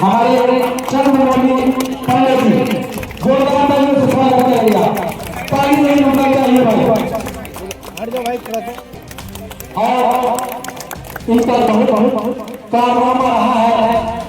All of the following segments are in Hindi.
हमारे चंद्रमौली पंडित जी जोरदार तालियों से स्वागत करेगा। ताली नहीं होना चाहिए भाई। और इनका बहुत कारनामा रहा है।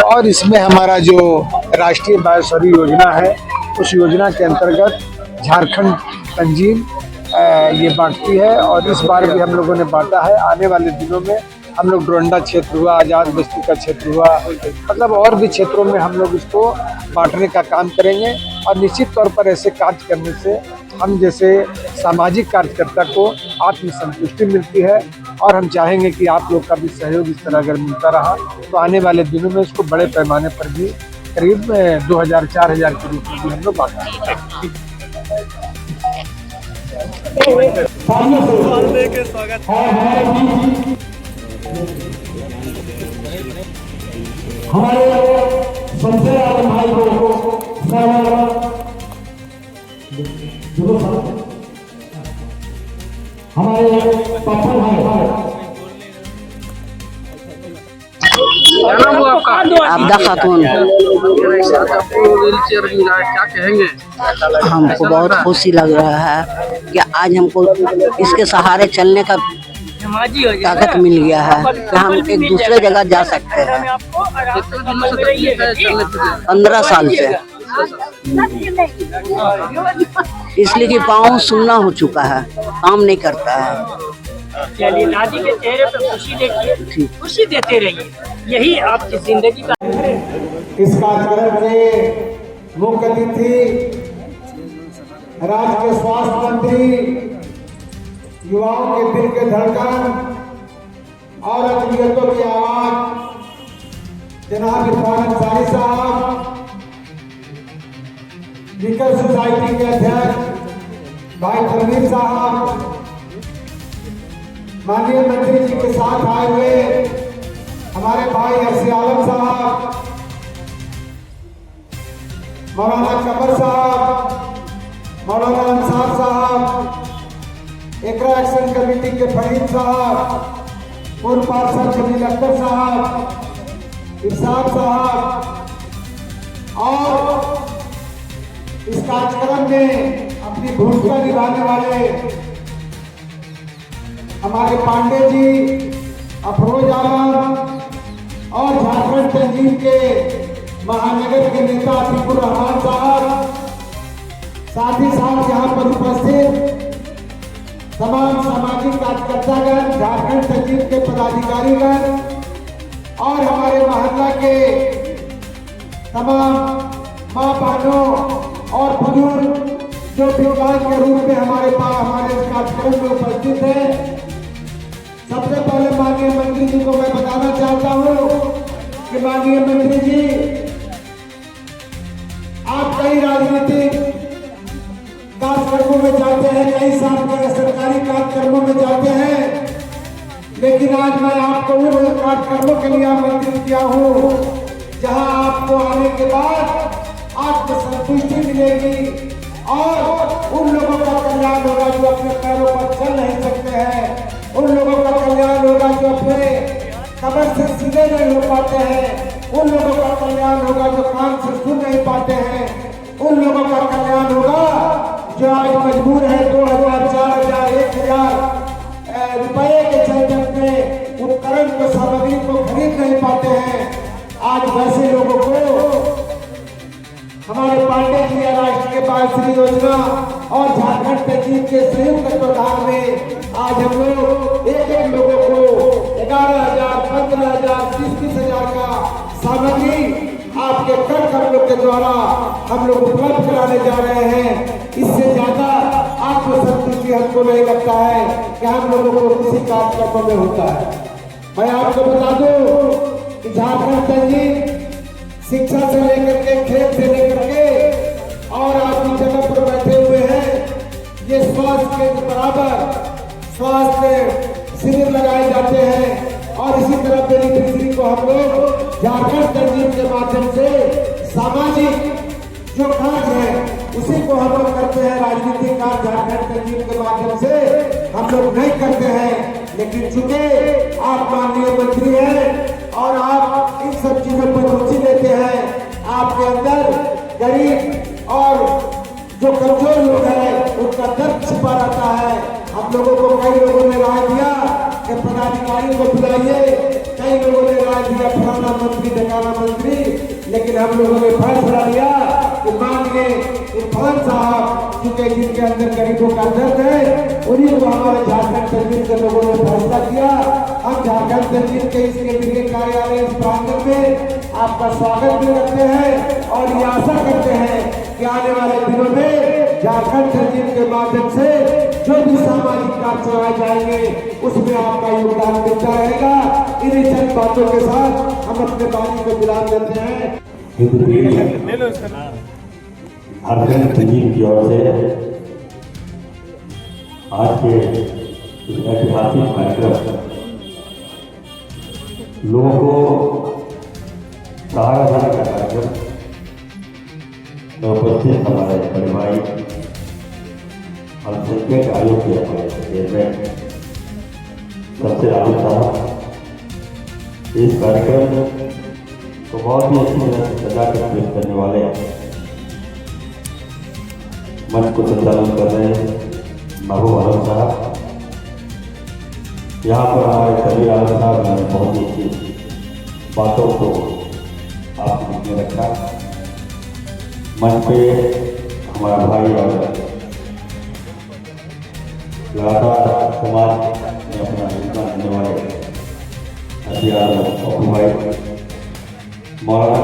और इसमें हमारा जो राष्ट्रीय बायोस्फीयर योजना है, उस योजना के अंतर्गत झारखंड तंजीम ये बांटती है और इस बार भी हम लोगों ने बांटा है। आने वाले दिनों में हम लोग डोरंडा क्षेत्र हुआ, आज़ाद बस्ती का क्षेत्र हुआ, मतलब और भी क्षेत्रों में हम लोग इसको बांटने का काम करेंगे। और निश्चित तौर पर ऐसे कार्य करने से हम जैसे सामाजिक कार्यकर्ता को आत्मसंतुष्टि मिलती है और हम चाहेंगे कि आप लोग का भी सहयोग इस तरह अगर मिलता रहा तो आने वाले दिनों में इसको बड़े पैमाने पर भी करीब 2000-4000 के रूप में भी हम लोग बांटेंगे। हमारे संजय आलम भाई को हमारे पप्पू भाई आपदा खातून, क्या कहेंगे? हमको बहुत खुशी लग रहा है कि आज हमको इसके सहारे चलने का ताकत मिल गया है कि हम एक दूसरे जगह जा सकते हैं। 15 साल से, इसलिए कि पाँव सुन्ना हो चुका है, काम नहीं करता है। चलिए दादी के चेहरे पे खुशी देखिए, खुशी देते रहिए, यही आपकी जिंदगी का। इस कार्यक्रम के मुख्य अतिथि राज्य के स्वास्थ्य मंत्री, युवाओं के दिल के धड़कन और अक़लियतों की आवाज जनाब इरफान अंसारी साहब, विकल सोसाइटी के अध्यक्ष भाई तनवीर साहब, माननीय मंत्री जी के साथ आए हुए हमारे भाई अरसी आलम साहब, मौलाना कमर साहब, मौलाना अंसार साहब, एकरा एक्शन कमेटी के फरीद साहब, पूर्व पार्षद जमील अख्तर साहब, इरशाद साहब, और इस कार्यक्रम में अपनी भूमिका निभाने वाले हमारे पांडे जी, अफरोज आलम और झारखंड तंजीम के महानगर के नेता अतीकुर रहमान साहब, साथ ही साथ यहाँ पर उपस्थित तमाम सामाजिक कार्यकर्तागण, झारखंड तंजीम के पदाधिकारीगण और हमारे मोहल्ला के तमाम माँ बहनों और बुजुर्ग जो विद्वान के रूप में हमारे इस कार्यक्रम में उपस्थित है। सबसे पहले माननीय मंत्री जी को मैं बताना चाहता हूँ कि माननीय मंत्री जी, आप कई राजनीतिक कार्यक्रमों में जाते हैं, कई सरकारी कार्यक्रमों में जाते हैं, लेकिन आज मैं आपको उन कार्यक्रमों के लिए आमंत्रित किया हूँ जहाँ आपको आने के बाद आत्मसंतुष्टि मिलेगी और उन लोगों का कल्याण होगा जो अपने पैरों पर चल नहीं सकते हैं, उन लोगों का कल्याण होगा जो अपने कमर से सीधे नहीं हो पाते हैं, उन लोगों का कल्याण होगा जो कान से सुन नहीं पाते हैं, उन लोगों का कल्याण होगा जो आज मजबूर है 2000, 4000, 1000 रुपए के चलते अपने उपकरण को, सामग्री को खरीद नहीं पाते हैं। आज वैसे लोगों को बालश्री योजना और झारखंड तहजीब के संयुक्त तत्वाधान में आज हम लोग एक लोगों को 11,000, 15,000, 30,000 का सामग्री आपके कर कमलों के द्वारा हम लोग उपलब्ध कराने जा रहे हैं। इससे ज्यादा आत्मसंतुष्टि हमको नहीं लगता है कि हम लोगों को किसी कार्यक्रमों में होता है। मैं आपको बता दूं कि झारखंड तहजीब शिक्षा से लेकर के, खेल से लेकर के और आपकी जगह पर बैठे हुए हैं। ये स्वास्थ्य के बराबर स्वास्थ्य शिविर लगाए जाते हैं और इसी तरह बेनिफिशियरी को हम लोग झारखंड तहजीब के माध्यम से सामाजिक जो कार्य है उसी को हम लोग करते हैं। राजनीतिक कार्य झारखंड तहजीब के माध्यम से हम लोग नहीं करते हैं, लेकिन चूंकि आप माननीय मंत्री हैं और आप इन सब चीजों पर रुचि लेते हैं, आपके अंदर गरीब और जो कमजोर लोग हैं उनका दर्द छिपा रहता है। हम लोगों को कई लोगों ने राय दिया कि पदाधिकारी को बुलाइए, कई लोगों ने राय दिया फलाना मंत्री ढकाना मंत्री, लेकिन हम लोगों ने फैसला लिया कि माननीय इरफान साहब चूंकि जिनके अंदर गरीबों का दर्द है उन्हीं को हमारे झारखंड तहजीब के लोगों ने फैसला किया। हम झारखंड तहजीब के इस केंद्रीय कार्यालय इस प्रांगण में आपका स्वागत भी करते हैं और ये आशा करते हैं कि आने वाले दिनों में झारखंड तहजीब के माध्यम से जो भी सामाजिक कार्य चलाए जाएंगे उसमें आपका योगदान मिलता रहेगा। इन्हीं चंद बातों के साथ हम अपने वाणी को विराम देते हैं। झारखंड तहजीब की ओर से आज के इस ऐतिहासिक कार्यक्रम लोगों को सहारा देने का कार्यक्रम तो उपस्थित हमारे बड़े भाई अल्पसंख्यक आयोग के हमारे चेयरमैन सबसे राहुल साहब इस कार्यक्रम को बहुत ही अच्छी तरह से सजा कर पेश करने वाले मंच को संचालन कर रहे हैं महबूब आलम साहब। यहाँ पर हमारे कबीर आलम साहब ने बहुत ही अच्छी बातों को आपके बीच में रखा। मंच पे हमारा भाई और लगातार समाज में अपना योगदान देने वाले हथियार अबू भाई मौलाना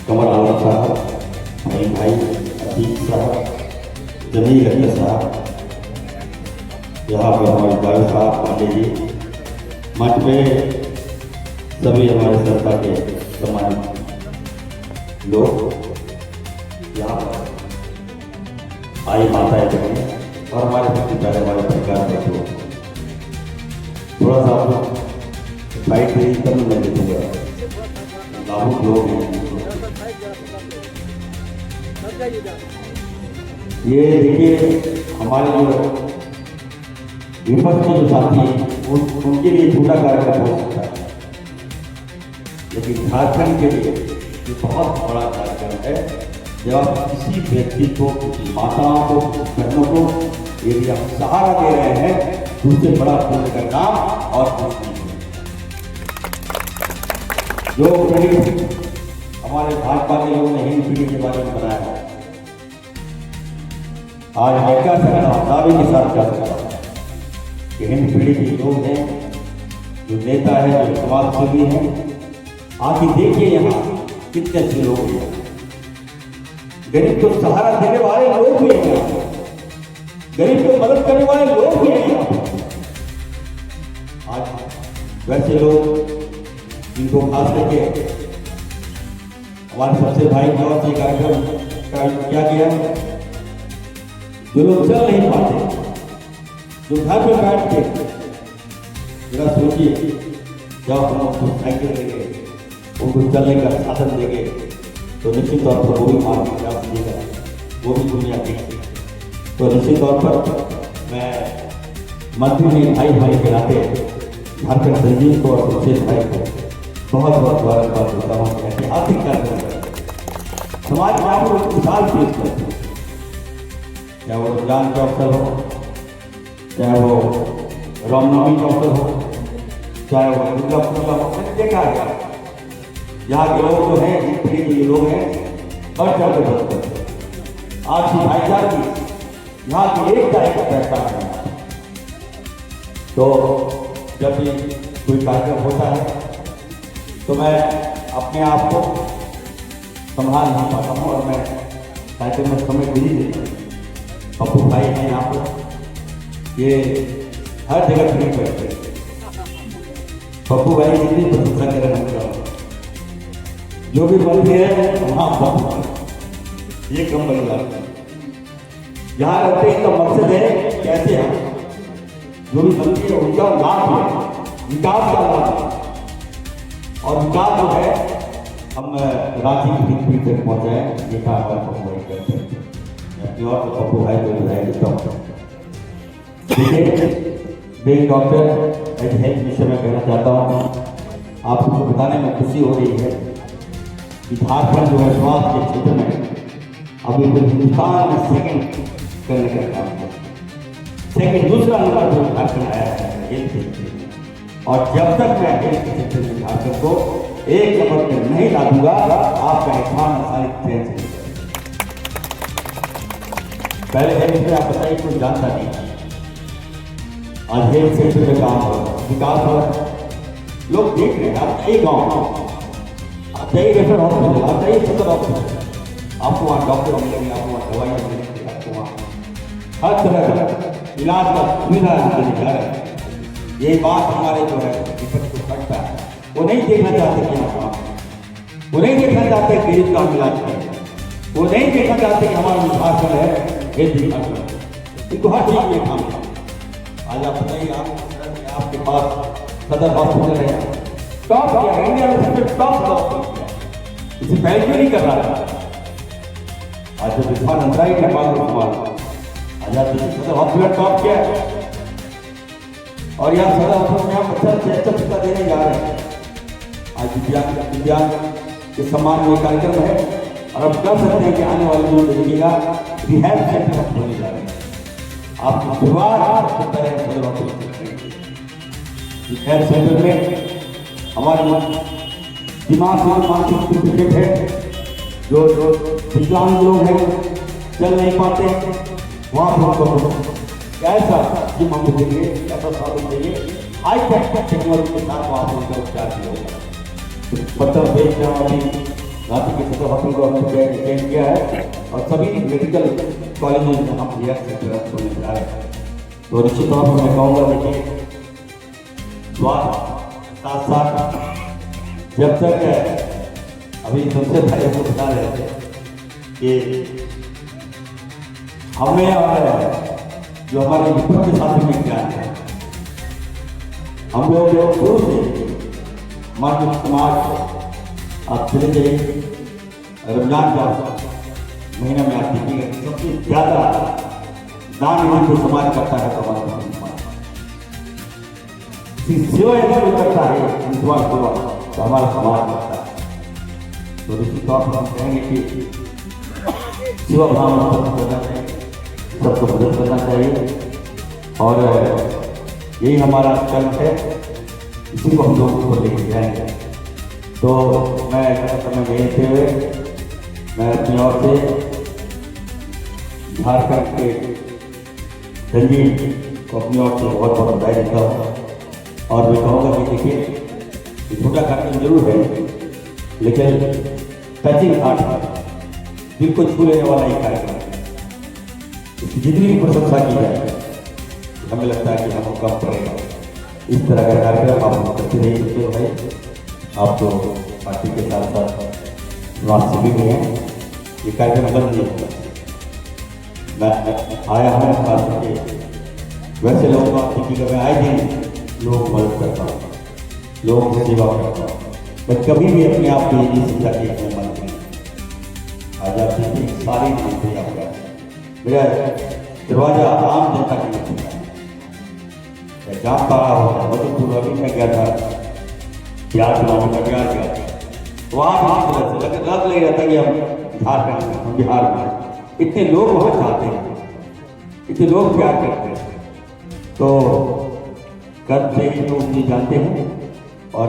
कमर आलम साहब, भाई अतीक साहब, जमील अख्तर साहब, यहाँ पर हमारे जावेद साहब पांडे जी, मंच पे सभी हमारे संस्था के सम्मानित लोग, यहाँ पर आई माताएं बहनें और हमारे सबसे पहले हमारे परिवार के लोग, थोड़ा सा आप लोग साइड से ही कम मैं देखूंगा लाभुक लोग हैं। ये देखिए हमारे जो विपक्ष के जो साथी हैं उनके लिए छोटा कार्यक्रम हो सकता है, लेकिन झारखंड के लिए ये बहुत बड़ा कार्यक्रम है। जब आप किसी व्यक्ति को, किसी माताओं को, किसी बहनों को यदि हम सहारा दे रहे हैं तो उससे बड़ा पुण्य का काम और कुछ नहीं है। जो कहीं हमारे भाजपा के लोगों ने हिंद पीढ़ी के बारे में बनाया है, आज मैं क्या सकता हूँ, दावे के साथ क्या सकता हूँ कि हिंद पीढ़ी के लोग हैं, जो नेता है, जो समाज सेवी हैं, आके देखिए यहाँ कितने अच्छे लोग हैं। गरीब को सहारा देने वाले लोग भी हैं, गरीब को मदद करने वाले लोग भी हैं। आज वैसे लोग जिनको खास करके हमारे सबसे भाई की ओर से कार्यक्रम का क्या किया, जो लोग चल नहीं पाते, जो घर पे बैठ के, जरा सोचिए जब हम उनको साइकिल देंगे, उनको चलने का साधन देंगे तो निश्चित तौर पर वो भी मार्ग जा सकेगा, वो भी दुनिया देखेगी। तो निश्चित तौर पर मैं मंत्री ने भाई भाई के नाते झारखंड तहजीब को और सुशील भाई को बहुत बहुत मुबारकबाद देता हूँ। ऐतिहासिक कार्यक्रम समाज में आप लोग मिसाल पेश करते हैं, चाहे वो रमजान का अवसर हो, चाहे वो रामनवमी का अवसर हो, चाहे वो दुर्गा पूजा हो। मैंने देखा है यहाँ के लोग जो हैं, इस पीढ़ी के लोग हैं, और चढ़ के बस करते हैं। आपसी भाईचारगी, यहाँ की एकता एक पहचान है। तो जब भी कोई कार्यक्रम होता है तो मैं अपने आप को संभाल नहीं पाता हूँ और मैं कार्यक्रम में समय दे ही देता हूँ। पप्पू भाई हैं यहाँ पर, ये हर जगह फ्री बैठते हैं। पप्पू भाई जितनी प्रशंसा करें हम करो, जो भी बनती है वहाँ पप्पू ये कम बन जाता है। यहाँ रहते हैं तो मकसद है कैसे हम जो भी बनती है उनका लाभ है, विकास का लाभ है। और विकास जो है हम रांची की पृथ्वी तक पहुँचाएं, ये काम हमारे पप्पू भाई करते हैं। अपनी और तो पप्पू भाई को बधाई देता हूँ। देखिए डॉक्टर एज हेल्थ विषय में कहना चाहता हूँ, आपको बताने में खुशी हो रही है कि झारखंड जो है स्वास्थ्य के क्षेत्र में अभी तो हिंदुस्तान में सेकंड करने का काम है। सेकंड दूसरा नंबर जो झारखंड आया है हेल्थ के क्षेत्र में, और जब तक मैं हेल्थ के क्षेत्र में झारखंड को एक नंबर पर नहीं ला दूंगा, आपका एहसान सारी ट्रेन से पहले हेल्थ में आप बताइए कोई जानता नहीं। आज हेल्थ क्षेत्र में काम हो रहा है, विकास हो रहा है, लोग देख रहे हैं। आप एक गाँव आप जाइए रेफर हॉस्पिटल, आप जाइए सदर हॉस्पिटल, आपको वहाँ डॉक्टर मिलेंगे, आपको वहाँ दवाइयाँ मिलेंगी, आपको वहाँ हर तरह का इलाज का सुविधा देने जा रहे हैं। ये बात हमारे जो है विपक्ष को फटता है, वो नहीं देखना चाहते कि यहाँ काम है, वो नहीं देखना चाहते गरीब का इलाज करें, वो नहीं देखना चाहते कि हमारा झारखंड है हेल्थ डिपार्टमेंट, इनको हर चीज में काम है। आज आप बताइए, आपके पास सदर हॉस्पिटल है, टॉप क्या है इंडिया में, सबसे टॉप हॉस्पिटल है, इसे पहले क्यों नहीं कर रहा था? आज जब विधान अंतराई के बाद आज आप सदर हॉस्पिटल टॉप क्या है, और यहाँ सदर हॉस्पिटल में हम अच्छा चिकित्सा देने जा रहे हैं। आज दिव्यांग के सम्मान में कार्यक्रम है, और अब कह सकते हैं कि आने वाले दिनों में देखिएगा रिहैब सेंटर हम खोलने जा रहे हैं। आपकी शुरुआत सदर हॉस्पिटल हेल्थ सेंटर में हमारे दिमाग में मानसिक सर्टिफिकेट है, जो विकलांग लोग हैं चल नहीं पाते, वहाँ पर ऐसा जिम हम देंगे, ऐसा साधन देंगे, हाई टेक टेक्नोलॉजी के साथ वहाँ पर उनका उपचार किया होगा। पत्थर बेच रहा अभी रांची के सदर हॉस्पिटल को हमने चेंज किया है, और सभी मेडिकल कॉलेजों में हम रिहैब सेंटर खोलने जा रहे हैं। तो निश्चित तौर पर मैं कहूँगा देखिए स्वास्थ्य साथ साथ जब तक अभी सबसे पहले वो बता रहे थे कि हमें और जो हमारे विपक्ष शासन में क्या है, हम लोग जो शुरू से हमारे समाज आप चले जाइए रमजान का महीना में आप देखिए सबसे ज्यादा दान जो समाज करता है तो हमारा सेवा यदि करता है सेवा तो हमारा समाज करता है। तो निश्चित तौर पर हम कहेंगे कि सेवा भावना करना चाहिए, सबको मदद करना चाहिए, और यही हमारा कर्म है, इसी को हम लोगों को लेकर जाएंगे। तो मैं समय देते हुए मैं अपनी ओर से झारखंड के संजीव को अपनी ओर से बहुत बहुत बधाई देता हूँ, और मैं कहूँगा कि देखिए छोटा कार्यक्रम जरूर है, लेकिन टचिंग हार्ट दिल को छू लेने वाला एक कार्यक्रम है। इसकी जितनी भी प्रशंसा की जाए हमें लगता है कि हम कम पड़ेगा। इस तरह का कार्यक्रम आप करते रहिए भाई, आप तो पार्टी के साथ साथ समाज सेवी भी हैं, ये कार्यक्रम बंद नहीं होगा। मैं आया हूँ खास करके वैसे लोगों को आप देखिएगा, मैं आए दिन लोग मदद करता हूँ, लोगों की सेवा करता हूँ, मैं कभी भी अपने आप को ये समझा कि अपने मन में आज आप देखिए सारी चीजें आपका मेरा दरवाजा आम जनता के लिए खुला है। जहाँ पारा होता है मधुपुर अभी मैं गया था, बिहार चुनाव में बिहार गया था, वहाँ भी लग नहीं रहा था कि हम झारखंड में, हम बिहार में, इतने लोग वहाँ चाहते हैं, इतने लोग प्यार करते हैं। तो कर्म से ही लोग मुझे जानते हैं, और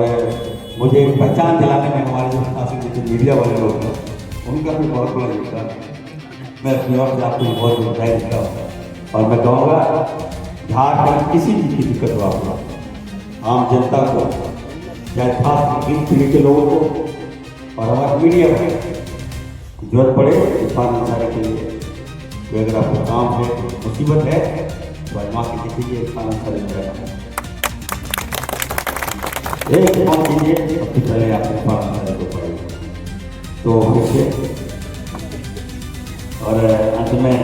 मुझे पहचान दिलाने में हमारे जो शासन के मीडिया वाले लोग हैं उनका भी बहुत बड़ा योगदान है। मैं अपनी ओर से आपको बहुत बधाई देता हूँ और मैं कहूँगा झारखंड किसी चीज़ की दिक्कत हो आपको आम जनता को चाहे खास इन पीढ़ी के लोगों को और हमारे मीडिया को जरूरत पड़े इरफान अंसारी के लिए तो अगर आपको काम है मुसीबत है तो माँ की देखिए इरफान अंसारी में एक काम कीजिए सबसे पहले आप इरफान अंसारी को पढ़िए तो फिर और अंत में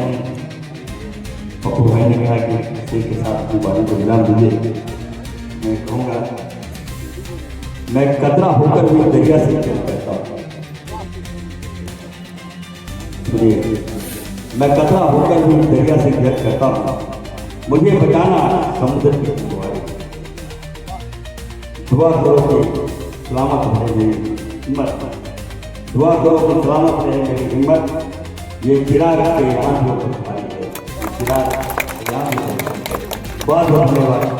पप्पू भाई ने कहा कि इसी के साथ अपनी बातों को विराम दीजिए मैं कहूँगा मैं कतरा होकर भी दरिया से प्यार करता हूँ सुनिए मैं कतरा होकर भी दरिया से प्यार करता हूँ मुझे बचाना समुद्र की तुम्हारी दुआ करो कि सलामत रहे मेरी हिम्मत दुआ करो कि सलामत रहे मेरी हिम्मत ये चिराग के यहाँ बहुत बहुत धन्यवाद।